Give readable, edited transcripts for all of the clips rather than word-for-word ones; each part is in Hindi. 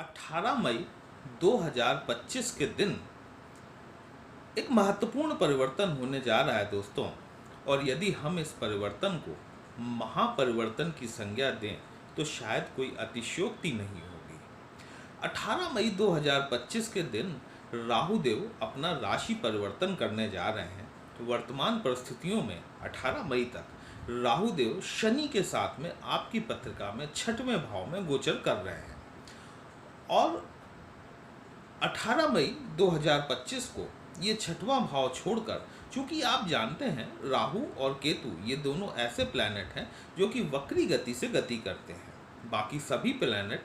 18 मई 2025 के दिन एक महत्वपूर्ण परिवर्तन होने जा रहा है दोस्तों। और यदि हम इस परिवर्तन को महापरिवर्तन की संज्ञा दें तो शायद कोई अतिशयोक्ति नहीं होगी। 18 मई 2025 के दिन राहु देव अपना राशि परिवर्तन करने जा रहे हैं। तो वर्तमान परिस्थितियों में 18 मई तक राहु देव शनि के साथ में आपकी पत्रिका में 6वें भाव में गोचर कर रहे हैं। और 18 मई 2025 को ये 6वां भाव छोड़कर, चूंकि आप जानते हैं राहु और केतु ये दोनों ऐसे प्लैनेट हैं जो कि वक्री गति से गति करते हैं। बाकी सभी प्लैनेट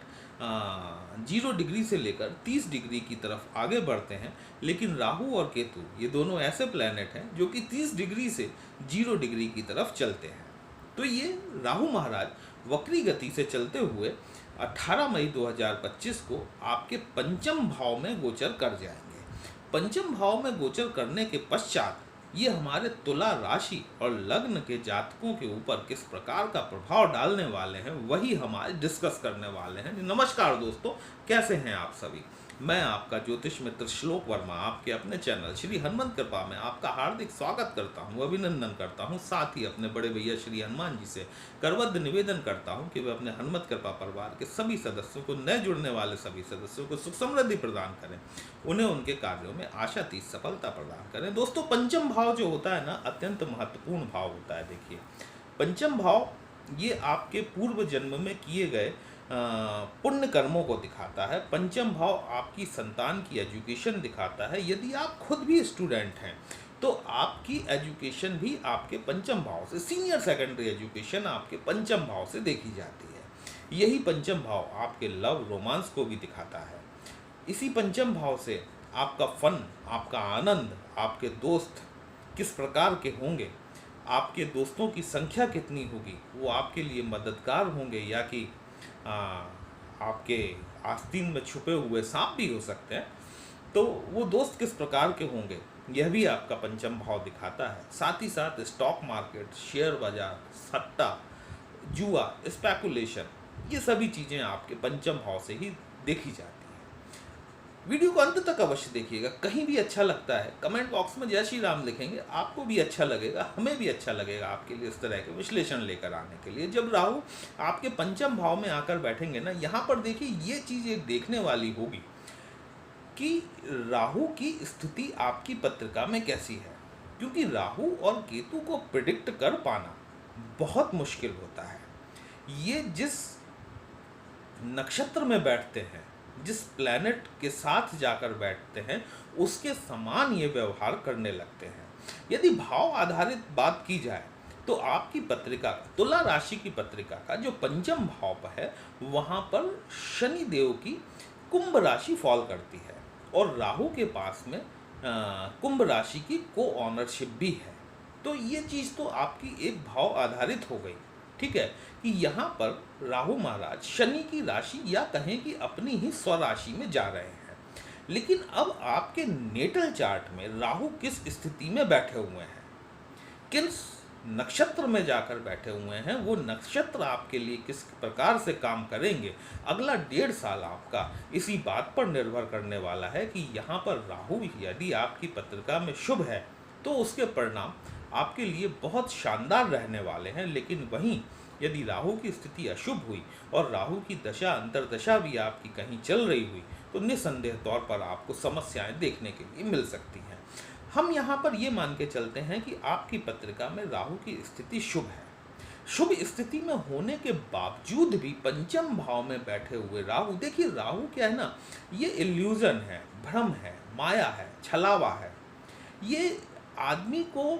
0 डिग्री से लेकर 30 डिग्री की तरफ आगे बढ़ते हैं, लेकिन राहु और केतु ये दोनों ऐसे प्लैनेट हैं जो कि 30 डिग्री से 0 डिग्री की तरफ चलते हैं। तो ये राहु महाराज वक्री गति से चलते हुए 18 मई 2025 को आपके पंचम भाव में गोचर कर जाएंगे। पंचम भाव में गोचर करने के पश्चात ये हमारे तुला राशि और लग्न के जातकों के ऊपर किस प्रकार का प्रभाव डालने वाले हैं वही हम आज डिस्कस करने वाले हैं। नमस्कार दोस्तों, कैसे हैं आप सभी। मैं आपका ज्योतिष मित्र श्लोक वर्मा आपके अपने चैनल श्री हनुमंत कृपा में आपका हार्दिक स्वागत करता हूं, अभिनंदन करता हूं। साथ ही अपने बड़े भैया श्री हनुमान जी से करबद्ध निवेदन करता हूं कि वे अपने हनुमत कृपा परिवार के सभी सदस्यों को, नए जुड़ने वाले सभी सदस्यों को सुख समृद्धि प्रदान करें, उन्हें उनके कार्यों में आशातीत सफलता प्रदान करें। दोस्तों, पंचम भाव जो होता है ना, अत्यंत महत्वपूर्ण भाव होता है। देखिए, पंचम भाव ये आपके पूर्व जन्म में किए गए पुण्य कर्मों को दिखाता है। पंचम भाव आपकी संतान की एजुकेशन दिखाता है। यदि आप खुद भी स्टूडेंट हैं तो आपकी एजुकेशन भी आपके पंचम भाव से, सीनियर सेकेंडरी एजुकेशन आपके पंचम भाव से देखी जाती है। यही पंचम भाव आपके लव रोमांस को भी दिखाता है। इसी पंचम भाव से आपका फन, आपका आनंद, आपके दोस्त किस प्रकार के होंगे, आपके दोस्तों की संख्या कितनी होगी, वो आपके लिए मददगार होंगे या कि आपके आस्तीन में छुपे हुए सांप भी हो सकते हैं, तो वो दोस्त किस प्रकार के होंगे यह भी आपका पंचम भाव दिखाता है। साथ ही साथ स्टॉक मार्केट, शेयर बाजार, सट्टा, जुआ, स्पेकुलेशन, ये सभी चीज़ें आपके पंचम भाव से ही देखी जाती हैं। वीडियो को अंत तक अवश्य देखिएगा। कहीं भी अच्छा लगता है कमेंट बॉक्स में जय श्री राम लिखेंगे, आपको भी अच्छा लगेगा, हमें भी अच्छा लगेगा आपके लिए इस तरह के विश्लेषण लेकर आने के लिए। जब राहु आपके पंचम भाव में आकर बैठेंगे ना, यहाँ पर देखिए ये चीज़ एक देखने वाली होगी कि राहु की स्थिति आपकी पत्रिका में कैसी है, क्योंकि राहु और केतु को प्रिडिक्ट कर पाना बहुत मुश्किल होता है। ये जिस नक्षत्र में बैठते हैं, जिस प्लैनेट के साथ जाकर बैठते हैं, उसके समान ये व्यवहार करने लगते हैं। यदि भाव आधारित बात की जाए तो आपकी पत्रिका, तुला राशि की पत्रिका का जो पंचम भाव पर है, वहाँ पर शनि देव की कुंभ राशि फॉल करती है और राहु के पास में कुंभ राशि की को ऑनरशिप भी है। तो ये चीज़ तो आपकी एक भाव आधारित हो गई, ठीक है, कि यहाँ पर राहु महाराज शनि की राशि या कहें कि अपनी ही स्वराशि में जा रहे हैं। लेकिन अब आपके नेटल चार्ट में राहु किस स्थिति में बैठे हुए हैं, किस नक्षत्र में जाकर बैठे हुए हैं, वो नक्षत्र आपके लिए किस प्रकार से काम करेंगे, अगला 1.5 साल आपका इसी बात पर निर्भर करने वाला है कि यहाँ पर राहु यदि आपकी पत्रिका में शुभ है तो उसके परिणाम आपके लिए बहुत शानदार रहने वाले हैं। लेकिन वहीं यदि राहु की स्थिति अशुभ हुई और राहु की दशा अंतर्दशा भी आपकी कहीं चल रही हुई तो निसंदेह तौर पर आपको समस्याएं देखने के लिए मिल सकती हैं। हम यहाँ पर ये मान के चलते हैं कि आपकी पत्रिका में राहु की स्थिति शुभ है। शुभ स्थिति में होने के बावजूद भी पंचम भाव में बैठे हुए राहु, देखिए राहु क्या है ना, ये इल्यूजन है, भ्रम है, माया है, छलावा है। ये आदमी को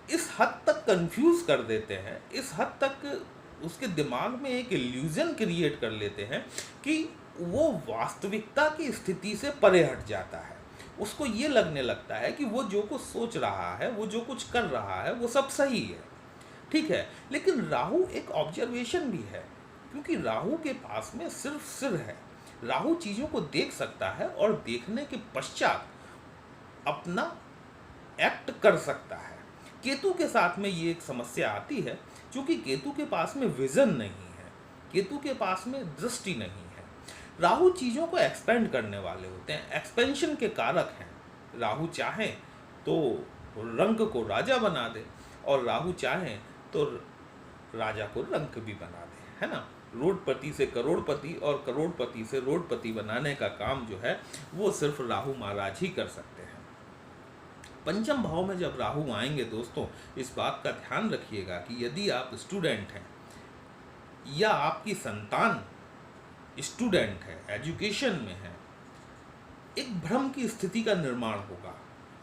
इस हद तक कंफ्यूज कर देते हैं, इस हद तक उसके दिमाग में एक इल्यूजन क्रिएट कर लेते हैं कि वो वास्तविकता की स्थिति से परे हट जाता है। उसको ये लगने लगता है कि वो जो कुछ सोच रहा है, वो जो कुछ कर रहा है, वो सब सही है, ठीक है। लेकिन राहु एक ऑब्जर्वेशन भी है, क्योंकि राहु के पास में सिर्फ सिर है। राहु चीज़ों को देख सकता है और देखने के पश्चात अपना एक्ट कर सकता है। केतु के साथ में ये एक समस्या आती है, क्योंकि केतु के पास में विजन नहीं है, केतु के पास में दृष्टि नहीं है। राहु चीज़ों को एक्सपेंड करने वाले होते हैं, एक्सपेंशन के कारक हैं। राहु चाहे तो रंक को राजा बना दे, और राहु चाहे तो राजा को रंक भी बना दे, है ना। रोडपति से करोड़पति और करोड़पति से रोडपति बनाने का काम जो है वो सिर्फ राहु महाराज ही कर सकते हैं। पंचम भाव में जब राहु आएंगे दोस्तों, इस बात का ध्यान रखिएगा कि यदि आप स्टूडेंट हैं या आपकी संतान स्टूडेंट है, एजुकेशन में है, एक भ्रम की स्थिति का निर्माण होगा।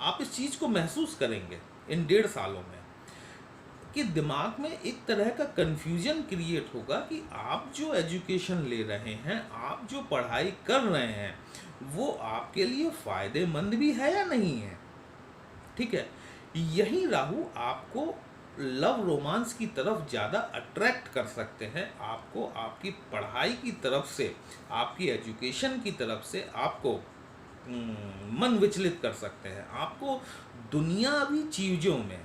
आप इस चीज़ को महसूस करेंगे इन 1.5 सालों में कि दिमाग में एक तरह का कन्फ्यूजन क्रिएट होगा कि आप जो एजुकेशन ले रहे हैं, आप जो पढ़ाई कर रहे हैं, वो आपके लिए फ़ायदेमंद भी है या नहीं है। ठीक है, यही राहु आपको लव रोमांस की तरफ ज़्यादा अट्रैक्ट कर सकते हैं, आपको आपकी पढ़ाई की तरफ से, आपकी एजुकेशन की तरफ से आपको मन विचलित कर सकते हैं। आपको दुनियावी चीज़ों में,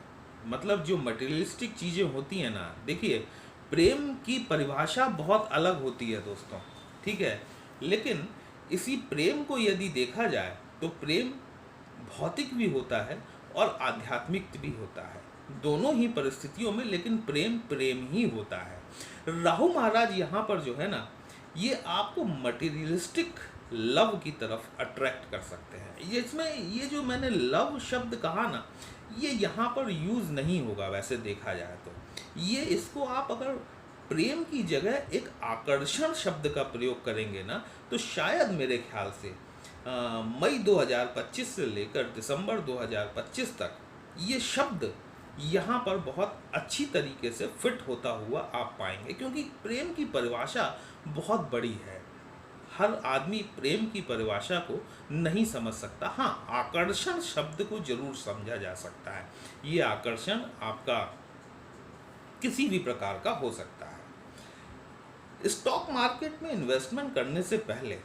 मतलब जो मटेरियलिस्टिक चीज़ें होती हैं ना, देखिए प्रेम की परिभाषा बहुत अलग होती है दोस्तों, ठीक है, लेकिन इसी प्रेम को यदि देखा जाए तो प्रेम भौतिक भी होता है और आध्यात्मिक भी होता है, दोनों ही परिस्थितियों में, लेकिन प्रेम प्रेम ही होता है। राहु महाराज यहाँ पर जो है ना, ये आपको मटेरियलिस्टिक लव की तरफ अट्रैक्ट कर सकते हैं। ये इसमें ये जो मैंने लव शब्द कहा ना, ये यहाँ पर यूज़ नहीं होगा वैसे देखा जाए तो। ये इसको आप अगर प्रेम की जगह एक आकर्षण शब्द का प्रयोग करेंगे ना, तो शायद मेरे ख्याल से मई 2025 से लेकर दिसंबर 2025 तक ये शब्द यहाँ पर बहुत अच्छी तरीके से फिट होता हुआ आप पाएंगे, क्योंकि प्रेम की परिभाषा बहुत बड़ी है। हर आदमी प्रेम की परिभाषा को नहीं समझ सकता। हाँ, आकर्षण शब्द को जरूर समझा जा सकता है। ये आकर्षण आपका किसी भी प्रकार का हो सकता है। स्टॉक मार्केट में इन्वेस्टमेंट करने से पहले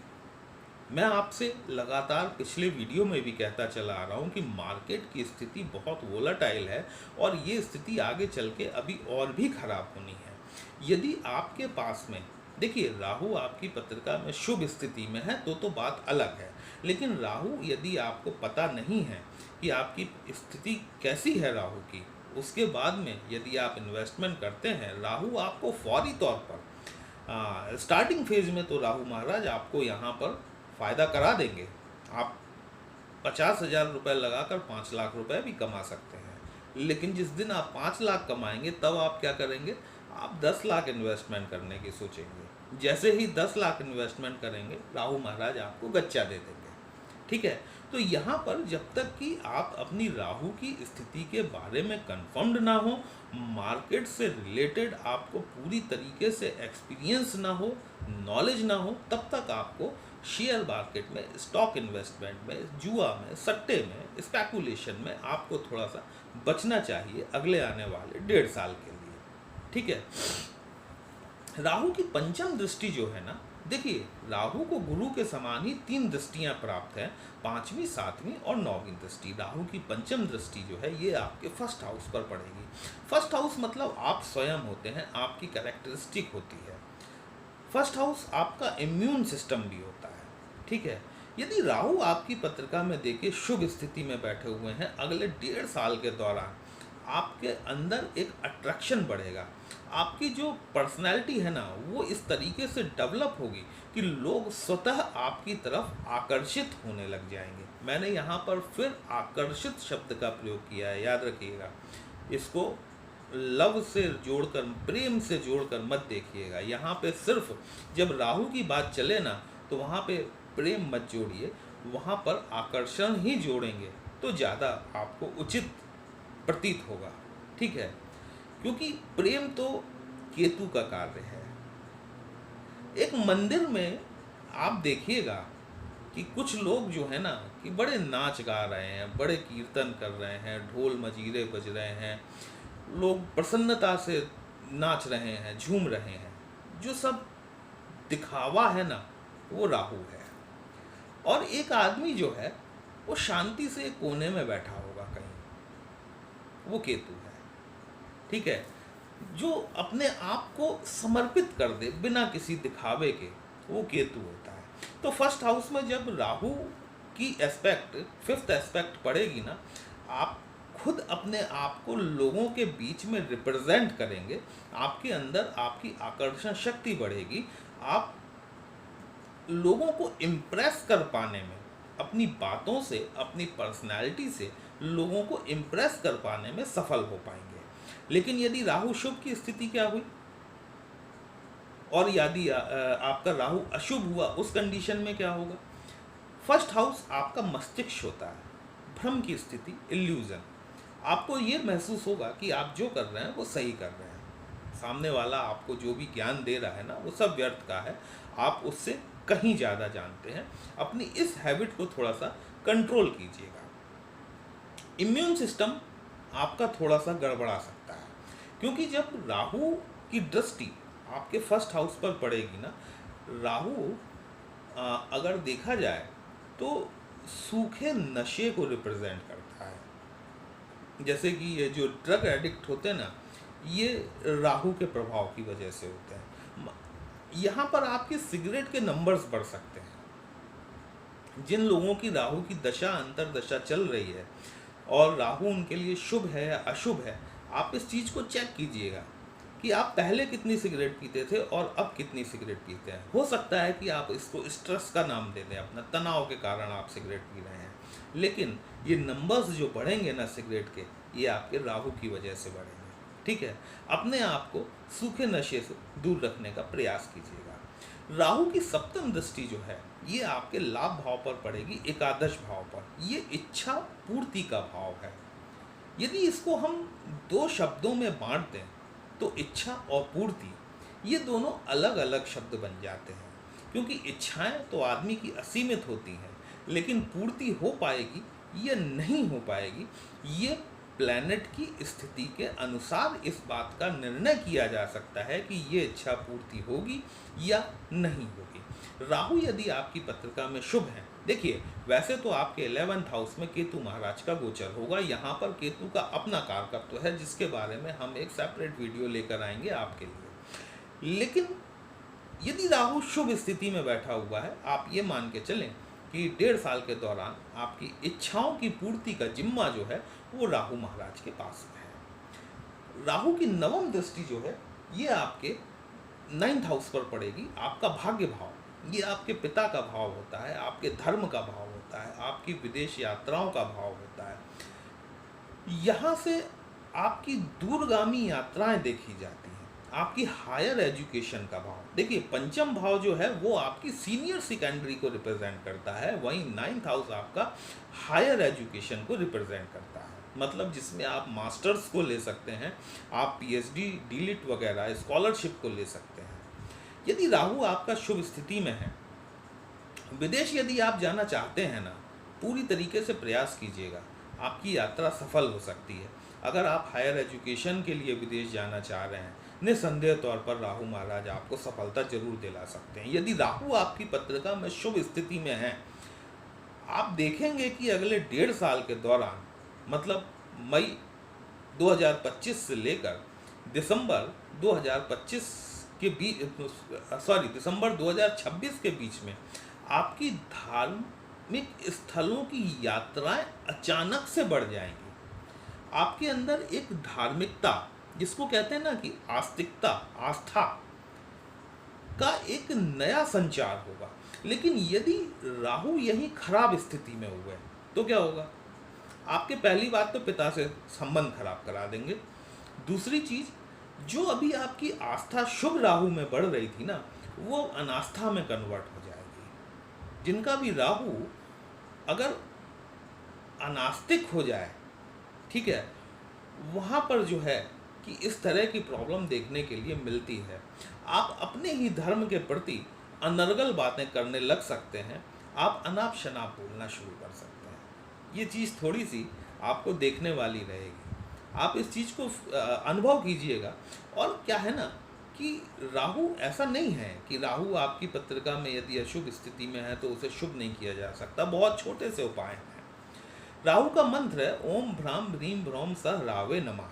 मैं आपसे लगातार पिछले वीडियो में भी कहता चला आ रहा हूँ कि मार्केट की स्थिति बहुत वोलाटाइल है और ये स्थिति आगे चल के अभी और भी खराब होनी है। यदि आपके पास में, देखिए राहु आपकी पत्रिका में शुभ स्थिति में है तो बात अलग है, लेकिन राहु यदि आपको पता नहीं है कि आपकी स्थिति कैसी है राहु की, उसके बाद में यदि आप इन्वेस्टमेंट करते हैं, राहु आपको फौरी तौर पर स्टार्टिंग फेज में तो राहु महाराज आपको यहाँ पर फ़ायदा करा देंगे। आप 50,000 रुपये लगाकर 5 लाख रुपए भी कमा सकते हैं, लेकिन जिस दिन आप 5 लाख कमाएंगे तब आप क्या करेंगे, आप 10 लाख इन्वेस्टमेंट करने की सोचेंगे। जैसे ही 10 लाख इन्वेस्टमेंट करेंगे, राहु महाराज आपको गच्चा दे देंगे। ठीक है, तो यहाँ पर जब तक कि आप अपनी राहु की स्थिति के बारे में कन्फर्म्ड ना हो, मार्केट से रिलेटेड आपको पूरी तरीके से एक्सपीरियंस ना हो, नॉलेज ना हो, तब तक आपको शेयर मार्केट में, स्टॉक इन्वेस्टमेंट में, जुआ में, सट्टे में, स्पेकुलेशन में आपको थोड़ा सा बचना चाहिए अगले आने वाले 1.5 साल के लिए। ठीक है, राहु की पंचम दृष्टि जो है ना, देखिए राहु को गुरु के समान ही 3 दृष्टियां प्राप्त हैं, 5वीं, 7वीं और 9वीं दृष्टि। राहु की पंचम दृष्टि जो है ये आपके फर्स्ट हाउस पर पड़ेगी। फर्स्ट हाउस मतलब आप स्वयं होते हैं, आपकी कैरेक्टरिस्टिक होती है। फर्स्ट हाउस आपका इम्यून सिस्टम भी होता है। ठीक है, यदि राहु आपकी पत्रिका में देखिए शुभ स्थिति में बैठे हुए हैं, अगले 1.5 साल के दौरान आपके अंदर एक अट्रैक्शन बढ़ेगा। आपकी जो पर्सनैलिटी है ना, वो इस तरीके से डेवलप होगी कि लोग स्वतः आपकी तरफ आकर्षित होने लग जाएंगे। मैंने यहाँ पर फिर आकर्षित शब्द का प्रयोग किया है, याद रखिएगा। इसको लव से जोड़कर, प्रेम से जोड़कर मत देखिएगा। यहाँ पे सिर्फ जब राहु की बात चले ना, तो वहाँ पे प्रेम मत जोड़िए, वहाँ पर आकर्षण ही जोड़ेंगे तो ज़्यादा आपको उचित प्रतीत होगा। ठीक है, क्योंकि प्रेम तो केतु का कार्य है। एक मंदिर में आप देखिएगा कि कुछ लोग जो है ना कि बड़े नाच गा रहे हैं, बड़े कीर्तन कर रहे हैं, ढोल मजीरे बज रहे हैं, लोग प्रसन्नता से नाच रहे हैं, झूम रहे हैं। जो सब दिखावा है ना, वो राहु है। और एक आदमी जो है वो शांति से एक कोने में बैठा होगा कहीं, वो केतु है। ठीक है, जो अपने आप को समर्पित कर दे बिना किसी दिखावे के, वो केतु होता है। तो फर्स्ट हाउस में जब राहु की एस्पेक्ट, फिफ्थ एस्पेक्ट पड़ेगी ना, आप खुद अपने आप को लोगों के बीच में रिप्रेजेंट करेंगे, आपके अंदर आपकी आकर्षण शक्ति बढ़ेगी, आप लोगों को इम्प्रेस कर पाने में, अपनी बातों से, अपनी पर्सनैलिटी से लोगों को इम्प्रेस कर पाने में सफल हो पाएंगे। लेकिन यदि राहु शुभ की स्थिति क्या हुई और यदि आपका राहु अशुभ हुआ, उस कंडीशन में क्या होगा? फर्स्ट हाउस आपका मस्तिष्क होता है, भ्रम की स्थिति, इल्यूजन। आपको ये महसूस होगा कि आप जो कर रहे हैं वो सही कर रहे हैं, सामने वाला आपको जो भी ज्ञान दे रहा है ना वो सब व्यर्थ का है, आप उससे कहीं ज़्यादा जानते हैं। अपनी इस हैबिट को थोड़ा सा कंट्रोल कीजिएगा। इम्यून सिस्टम आपका थोड़ा सा गड़बड़ा सकता है, क्योंकि जब राहु की दृष्टि आपके फर्स्ट हाउस पर पड़ेगी ना, राहु अगर देखा जाए तो सूखे नशे को रिप्रेजेंट करता है। जैसे कि ये जो ड्रग एडिक्ट होते हैं ना, ये राहु के प्रभाव की वजह से होते हैं। यहाँ पर आपके सिगरेट के नंबर्स बढ़ सकते हैं। जिन लोगों की राहु की दशा, अंतरदशा चल रही है और राहु उनके लिए शुभ है या अशुभ है, आप इस चीज़ को चेक कीजिएगा कि आप पहले कितनी सिगरेट पीते थे और अब कितनी सिगरेट पीते हैं। हो सकता है कि आप इसको स्ट्रेस का नाम दे दें, अपना तनाव के कारण आप सिगरेट पी रहे हैं, लेकिन ये नंबर्स जो बढ़ेंगे ना सिगरेट के, ये आपके राहु की वजह से बढ़ेंगे। ठीक है, अपने आप को सूखे नशे से दूर रखने का प्रयास कीजिएगा। राहु की सप्तम दृष्टि जो है ये आपके लाभ भाव पर पड़ेगी, एकादश भाव पर। ये इच्छा पूर्ति का भाव है। यदि इसको हम दो शब्दों में बांट दें तो इच्छा और पूर्ति ये दोनों अलग अलग शब्द बन जाते हैं, क्योंकि इच्छाएं तो आदमी की असीमित होती हैं, लेकिन पूर्ति हो पाएगी या नहीं हो पाएगी ये प्लैनेट की स्थिति के अनुसार इस बात का निर्णय किया जा सकता है कि ये इच्छा पूर्ति होगी या नहीं होगी। राहु यदि आपकी पत्रिका में शुभ है, देखिए वैसे तो आपके 11th हाउस में केतु महाराज का गोचर होगा, यहाँ पर केतु का अपना कारकत्व है जिसके बारे में हम एक सेपरेट वीडियो लेकर आएंगे आपके लिए। लेकिन यदि राहु शुभ स्थिति में बैठा हुआ है, आप ये मान के चलें कि 1.5 साल के दौरान आपकी इच्छाओं की पूर्ति का जिम्मा जो है वो राहु महाराज के पास में है। राहु की नवम दृष्टि जो है ये आपके 9th हाउस पर पड़ेगी, आपका भाग्य भाव। ये आपके पिता का भाव होता है, आपके धर्म का भाव होता है, आपकी विदेश यात्राओं का भाव होता है। यहाँ से आपकी दूरगामी यात्राएं देखी जाती हैं, आपकी हायर एजुकेशन का भाव। देखिए पंचम भाव जो है वो आपकी सीनियर सेकेंडरी को रिप्रेजेंट करता है, वहीं 9th हाउस आपका हायर एजुकेशन को रिप्रेजेंट करता है, मतलब जिसमें आप मास्टर्स को ले सकते हैं, आप पीएचडी, डीलिट वगैरह स्कॉलरशिप को ले सकते हैं। यदि राहु आपका शुभ स्थिति में है, विदेश यदि आप जाना चाहते हैं ना, पूरी तरीके से प्रयास कीजिएगा, आपकी यात्रा सफल हो सकती है। अगर आप हायर एजुकेशन के लिए विदेश जाना चाह रहे हैं, निसंदेह तौर पर राहु महाराज आपको सफलता जरूर दिला सकते हैं। यदि राहु आपकी पत्रिका में शुभ स्थिति में है, आप देखेंगे कि अगले 1.5 साल के दौरान, मतलब मई 2025 से लेकर दिसंबर 2025 के बीच, दिसंबर 2026 के बीच में आपकी धार्मिक स्थलों की यात्राएं अचानक से बढ़ जाएंगी। आपके अंदर एक धार्मिकता, जिसको कहते हैं ना कि आस्तिकता, आस्था का एक नया संचार होगा। लेकिन यदि राहु यही खराब स्थिति में हुए तो क्या होगा? आपके पहली बात तो पिता से संबंध खराब करा देंगे। दूसरी चीज, जो अभी आपकी आस्था शुभ राहु में बढ़ रही थी ना, वो अनास्था में कन्वर्ट हो जाएगी। जिनका भी राहु अगर अनास्तिक हो जाए, ठीक है, वहाँ पर जो है कि इस तरह की प्रॉब्लम देखने के लिए मिलती है। आप अपने ही धर्म के प्रति अनर्गल बातें करने लग सकते हैं, आप अनाप शनाप बोलना शुरू कर सकते हैं। ये चीज़ थोड़ी सी आपको देखने वाली रहेगी, आप इस चीज़ को अनुभव कीजिएगा। और क्या है ना कि राहु ऐसा नहीं है कि राहु आपकी पत्रिका में यदि अशुभ स्थिति में है तो उसे शुभ नहीं किया जा सकता। बहुत छोटे से उपाय हैं। राहु का मंत्र है ओम भ्राम भ्रीम भ्रौम सह रावे नमः।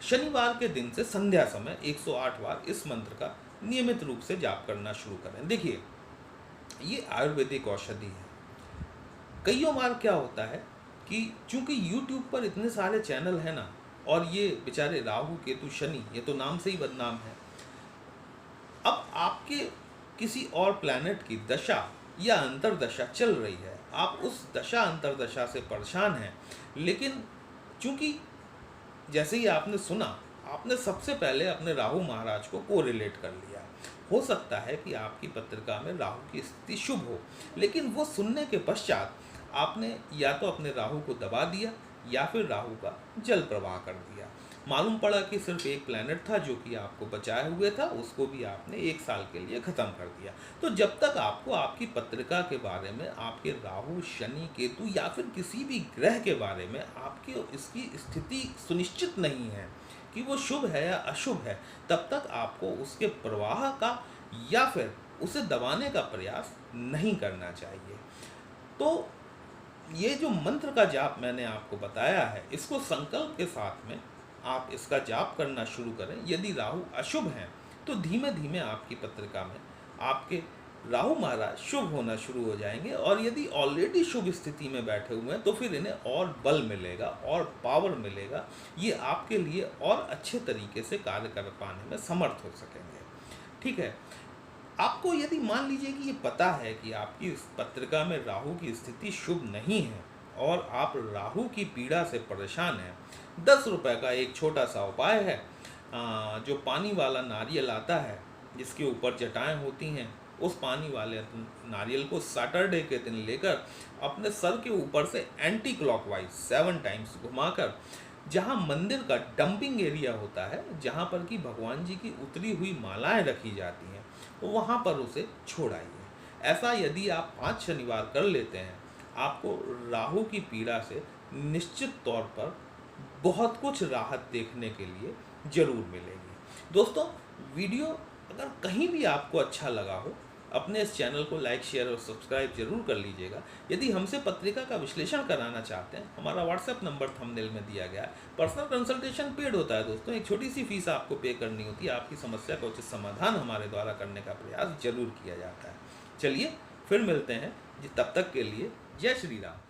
शनिवार के दिन से संध्या समय 108 बार इस मंत्र का नियमित रूप से जाप करना शुरू करें। देखिए ये आयुर्वेदिक औषधि है। कईयों बार क्या होता है कि चूंकि यूट्यूब पर इतने सारे चैनल हैं ना, और ये बेचारे राहु केतु शनि ये तो नाम से ही बदनाम है। अब आपके किसी और प्लैनेट की दशा या अंतर्दशा चल रही है, आप उस दशा अंतर्दशा से परेशान हैं, लेकिन चूंकि जैसे ही आपने सुना, आपने सबसे पहले अपने राहु महाराज को कोरिलेट कर लिया। हो सकता है कि आपकी पत्रिका में राहु की स्थिति शुभ हो, लेकिन वो सुनने के पश्चात आपने या तो अपने राहु को दबा दिया या फिर राहु का जल प्रवाह कर दिया। मालूम पड़ा कि सिर्फ एक प्लैनेट था जो कि आपको बचाए हुए था, उसको भी आपने 1 साल के लिए ख़त्म कर दिया। तो जब तक आपको आपकी पत्रिका के बारे में, आपके राहु शनि केतु या फिर किसी भी ग्रह के बारे में आपकी इसकी स्थिति सुनिश्चित नहीं है कि वो शुभ है या अशुभ है, तब तक आपको उसके प्रवाह का या फिर उसे दबाने का प्रयास नहीं करना चाहिए। तो ये जो मंत्र का जाप मैंने आपको बताया है, इसको संकल्प के साथ में आप इसका जाप करना शुरू करें। यदि राहु अशुभ हैं तो धीमे धीमे आपकी पत्रिका में आपके राहु महाराज शुभ होना शुरू हो जाएंगे, और यदि ऑलरेडी शुभ स्थिति में बैठे हुए हैं तो फिर इन्हें और बल मिलेगा और पावर मिलेगा, ये आपके लिए और अच्छे तरीके से कार्य कर पाने में समर्थ हो सकेंगे। ठीक है, आपको यदि मान लीजिए कि ये पता है कि आपकी इस पत्रिका में राहु की स्थिति शुभ नहीं है और आप राहु की पीड़ा से परेशान हैं, 10 रुपए का एक छोटा सा उपाय है। जो पानी वाला नारियल आता है जिसके ऊपर जटाएं होती हैं, उस पानी वाले नारियल को सैटरडे के दिन लेकर अपने सर के ऊपर से एंटी क्लॉकवाइज 7 टाइम्स घुमाकर, जहाँ मंदिर का डंपिंग एरिया होता है, जहाँ पर कि भगवान जी की उतरी हुई मालाएं रखी जाती हैं, तो वहाँ पर उसे छोड़ाइए। ऐसा यदि आप 5 शनिवार कर लेते हैं, आपको राहु की पीड़ा से निश्चित तौर पर बहुत कुछ राहत देखने के लिए जरूर मिलेगी। दोस्तों, वीडियो अगर कहीं भी आपको अच्छा लगा हो, अपने इस चैनल को लाइक, शेयर और सब्सक्राइब जरूर कर लीजिएगा। यदि हमसे पत्रिका का विश्लेषण कराना चाहते हैं, हमारा व्हाट्सएप नंबर थंबनेल में दिया गया है। पर्सनल कंसल्टेशन पेड होता है दोस्तों, एक छोटी सी फीस आपको पे करनी होती है। आपकी समस्या का उचित समाधान हमारे द्वारा करने का प्रयास जरूर किया जाता है। चलिए फिर मिलते हैं जी, तब तक के लिए जय श्री राम।